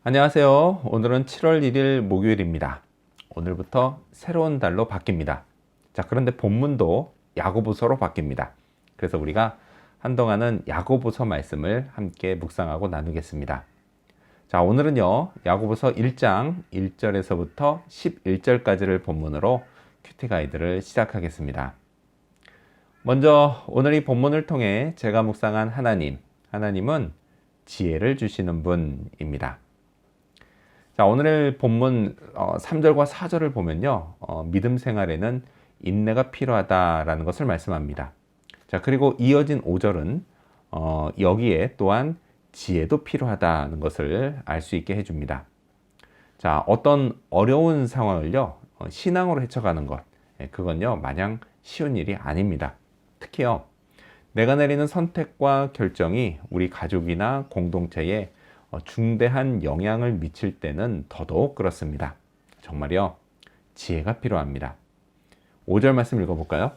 안녕하세요. 오늘은 7월 1일 목요일입니다. 오늘부터 새로운 달로 바뀝니다. 자, 그런데 본문도 야고보서로 바뀝니다. 그래서 우리가 한동안은 야고보서 말씀을 함께 묵상하고 나누겠습니다. 자, 오늘은요, 야고보서 1장 1절에서부터 11절까지를 본문으로 큐티 가이드를 시작하겠습니다. 먼저 오늘 이 본문을 통해 제가 묵상한 하나님은 지혜를 주시는 분입니다. 자, 오늘 본문 3절과 4절을 보면요, 믿음 생활에는 인내가 필요하다라는 것을 말씀합니다. 자, 그리고 이어진 5절은 여기에 또한 지혜도 필요하다는 것을 알 수 있게 해줍니다. 자, 어떤 어려운 상황을요, 신앙으로 헤쳐가는 것, 그건요, 마냥 쉬운 일이 아닙니다. 특히요, 내가 내리는 선택과 결정이 우리 가족이나 공동체에 중대한 영향을 미칠 때는 더더욱 그렇습니다. 정말요, 지혜가 필요합니다. 5절 말씀 읽어볼까요?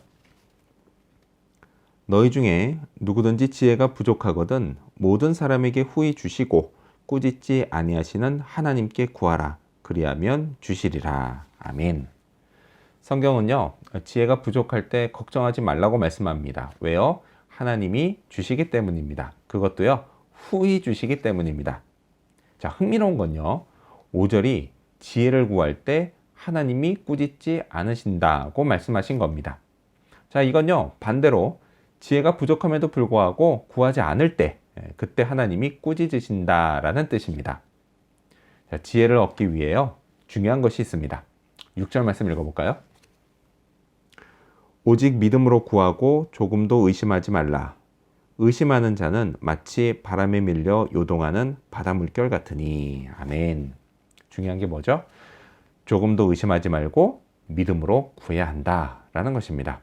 너희 중에 누구든지 지혜가 부족하거든 모든 사람에게 후히 주시고 꾸짖지 아니하시는 하나님께 구하라. 그리하면 주시리라. 아멘. 성경은요, 지혜가 부족할 때 걱정하지 말라고 말씀합니다. 왜요? 하나님이 주시기 때문입니다. 그것도요, 후히 주시기 때문입니다. 자, 흥미로운 건요, 5절이 지혜를 구할 때 하나님이 꾸짖지 않으신다고 말씀하신 겁니다. 자, 이건요, 반대로 지혜가 부족함에도 불구하고 구하지 않을 때, 그때 하나님이 꾸짖으신다라는 뜻입니다. 자, 지혜를 얻기 위해요, 중요한 것이 있습니다. 6절 말씀 읽어볼까요? 오직 믿음으로 구하고 조금도 의심하지 말라. 의심하는 자는 마치 바람에 밀려 요동하는 바다 물결 같으니. 아멘. 중요한 게 뭐죠? 조금도 의심하지 말고 믿음으로 구해야 한다라는 것입니다.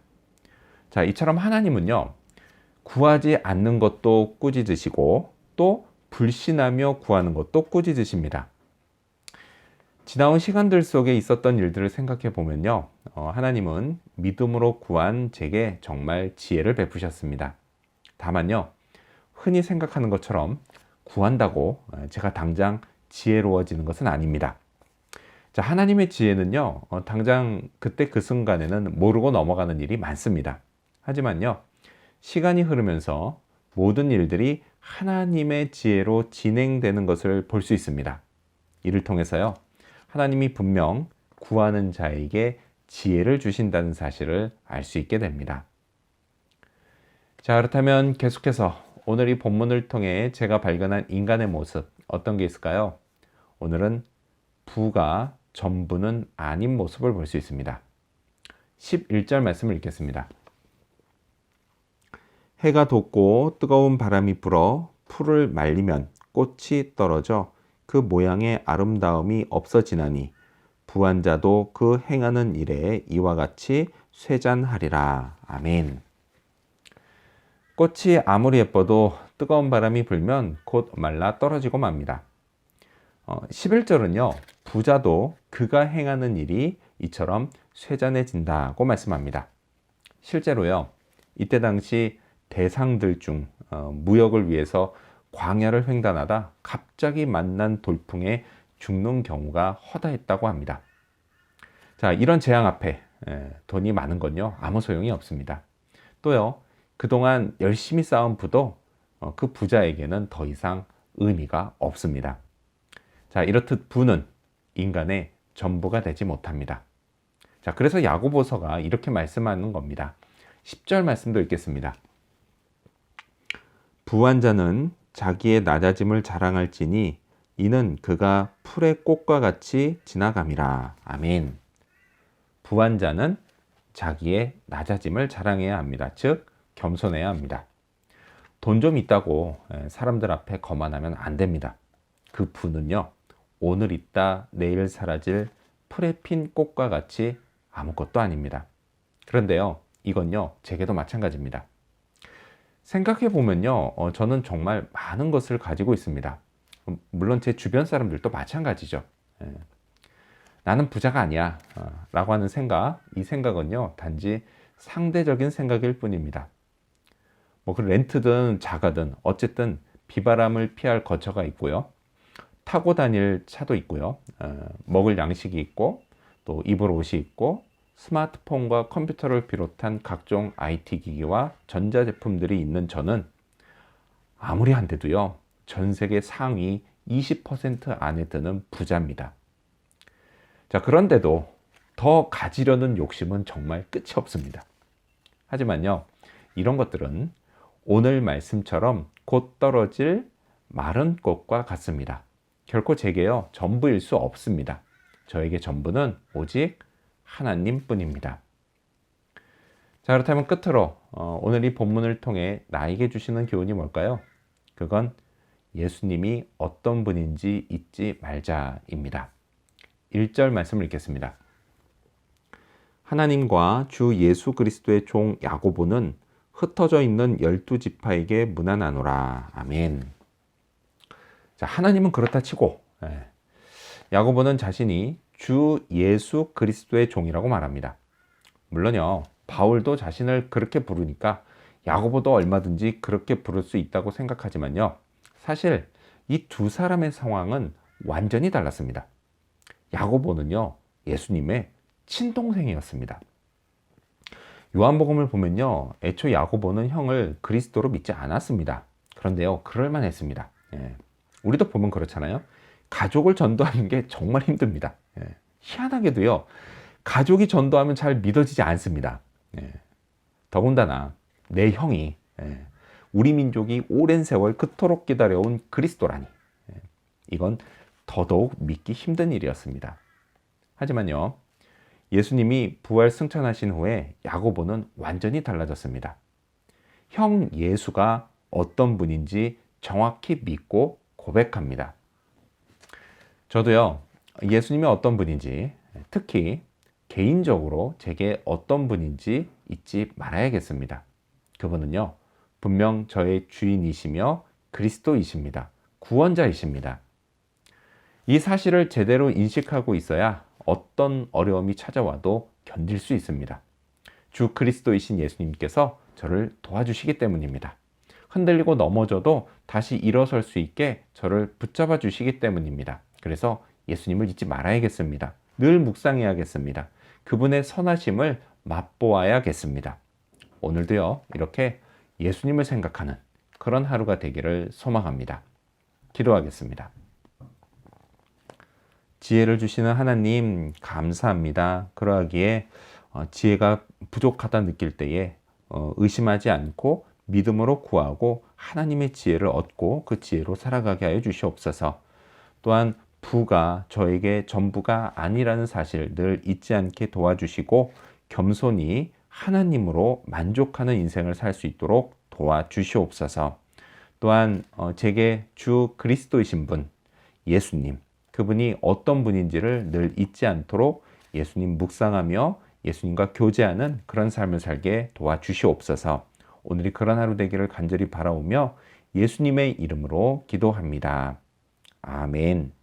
자, 이처럼 하나님은요, 구하지 않는 것도 꾸짖으시고 또 불신하며 구하는 것도 꾸짖으십니다. 지나온 시간들 속에 있었던 일들을 생각해 보면요, 하나님은 믿음으로 구한 제게 정말 지혜를 베푸셨습니다. 다만요, 흔히 생각하는 것처럼 구한다고 제가 당장 지혜로워지는 것은 아닙니다. 자, 하나님의 지혜는요, 당장 그때 그 순간에는 모르고 넘어가는 일이 많습니다. 하지만요, 시간이 흐르면서 모든 일들이 하나님의 지혜로 진행되는 것을 볼 수 있습니다. 이를 통해서요, 하나님이 분명 구하는 자에게 지혜를 주신다는 사실을 알 수 있게 됩니다. 자, 그렇다면 계속해서 오늘 이 본문을 통해 제가 발견한 인간의 모습, 어떤 게 있을까요? 오늘은 부가 전부는 아닌 모습을 볼 수 있습니다. 11절 말씀을 읽겠습니다. 해가 돋고 뜨거운 바람이 불어 풀을 말리면 꽃이 떨어져 그 모양의 아름다움이 없어지나니 부한 자도 그 행하는 일에 이와 같이 쇠잔하리라. 아멘. 꽃이 아무리 예뻐도 뜨거운 바람이 불면 곧 말라 떨어지고 맙니다. 11절은요, 부자도 그가 행하는 일이 이처럼 쇠잔해진다고 말씀합니다. 실제로요, 이때 당시 대상들 중 무역을 위해서 광야를 횡단하다 갑자기 만난 돌풍에 죽는 경우가 허다했다고 합니다. 자, 이런 재앙 앞에 돈이 많은 건요, 아무 소용이 없습니다. 또요, 그동안 열심히 쌓은 부도 그 부자에게는 더 이상 의미가 없습니다. 자, 이렇듯 부는 인간의 전부가 되지 못합니다. 자, 그래서 야고보서가 이렇게 말씀하는 겁니다. 10절 말씀도 읽겠습니다. 부한 자는 자기의 낮아짐을 자랑할지니 이는 그가 풀의 꽃과 같이 지나감이라. 아멘. 부한 자는 자기의 낮아짐을 자랑해야 합니다. 즉, 겸손해야 합니다. 돈 좀 있다고 사람들 앞에 거만하면 안 됩니다. 그 부는요, 오늘 있다 내일 사라질 풀에 핀 꽃과 같이 아무것도 아닙니다. 그런데요, 이건요, 제게도 마찬가지입니다. 생각해 보면요, 저는 정말 많은 것을 가지고 있습니다. 물론 제 주변 사람들도 마찬가지죠. 나는 부자가 아니야 라고 하는 생각, 이 생각은요, 단지 상대적인 생각일 뿐입니다. 그 렌트든 자가든 어쨌든 비바람을 피할 거처가 있고요, 타고 다닐 차도 있고요. 먹을 양식이 있고 또 입을 옷이 있고 스마트폰과 컴퓨터를 비롯한 각종 IT 기기와 전자제품들이 있는 저는 아무리 한데도요, 전 세계 상위 20% 안에 드는 부자입니다. 자, 그런데도 더 가지려는 욕심은 정말 끝이 없습니다. 하지만요, 이런 것들은 오늘 말씀처럼 곧 떨어질 마른 꽃과 같습니다. 결코 제게요, 전부일 수 없습니다. 저에게 전부는 오직 하나님뿐입니다. 자, 그렇다면 끝으로 오늘 이 본문을 통해 나에게 주시는 교훈이 뭘까요? 그건 예수님이 어떤 분인지 잊지 말자입니다. 1절 말씀을 읽겠습니다. 하나님과 주 예수 그리스도의 종 야고보는 흩어져 있는 12지파에게 문안하노라. 아멘. 자, 하나님은 그렇다 치고 야고보는 자신이 주 예수 그리스도의 종이라고 말합니다. 물론요, 바울도 자신을 그렇게 부르니까 야고보도 얼마든지 그렇게 부를 수 있다고 생각하지만요, 사실 이 두 사람의 상황은 완전히 달랐습니다. 야고보는요, 예수님의 친동생이었습니다. 요한복음을 보면요, 애초 야고보는 형을 그리스도로 믿지 않았습니다. 그런데요, 그럴만 했습니다. 우리도 보면 그렇잖아요. 가족을 전도하는 게 정말 힘듭니다. 희한하게도요, 가족이 전도하면 잘 믿어지지 않습니다. 더군다나 내 형이 우리 민족이 오랜 세월 그토록 기다려온 그리스도라니, 이건 더더욱 믿기 힘든 일이었습니다. 하지만요, 예수님이 부활 승천하신 후에 야고보는 완전히 달라졌습니다. 형 예수가 어떤 분인지 정확히 믿고 고백합니다. 저도요, 예수님이 어떤 분인지, 특히 개인적으로 제게 어떤 분인지 잊지 말아야겠습니다. 그분은요, 분명 저의 주인이시며 그리스도이십니다. 구원자이십니다. 이 사실을 제대로 인식하고 있어야 어떤 어려움이 찾아와도 견딜 수 있습니다. 주 그리스도이신 예수님께서 저를 도와주시기 때문입니다. 흔들리고 넘어져도 다시 일어설 수 있게 저를 붙잡아 주시기 때문입니다. 그래서 예수님을 잊지 말아야겠습니다. 늘 묵상해야겠습니다. 그분의 선하심을 맛보아야겠습니다. 오늘도요, 이렇게 예수님을 생각하는 그런 하루가 되기를 소망합니다. 기도하겠습니다. 지혜를 주시는 하나님, 감사합니다. 그러하기에 지혜가 부족하다 느낄 때에 의심하지 않고 믿음으로 구하고 하나님의 지혜를 얻고 그 지혜로 살아가게 하여 주시옵소서. 또한 부가 저에게 전부가 아니라는 사실 늘 잊지 않게 도와주시고 겸손히 하나님으로 만족하는 인생을 살 수 있도록 도와주시옵소서. 또한 제게 주 그리스도이신 분, 예수님, 그분이 어떤 분인지를 늘 잊지 않도록 예수님 묵상하며 예수님과 교제하는 그런 삶을 살게 도와주시옵소서. 오늘이 그런 하루 되기를 간절히 바라오며 예수님의 이름으로 기도합니다. 아멘.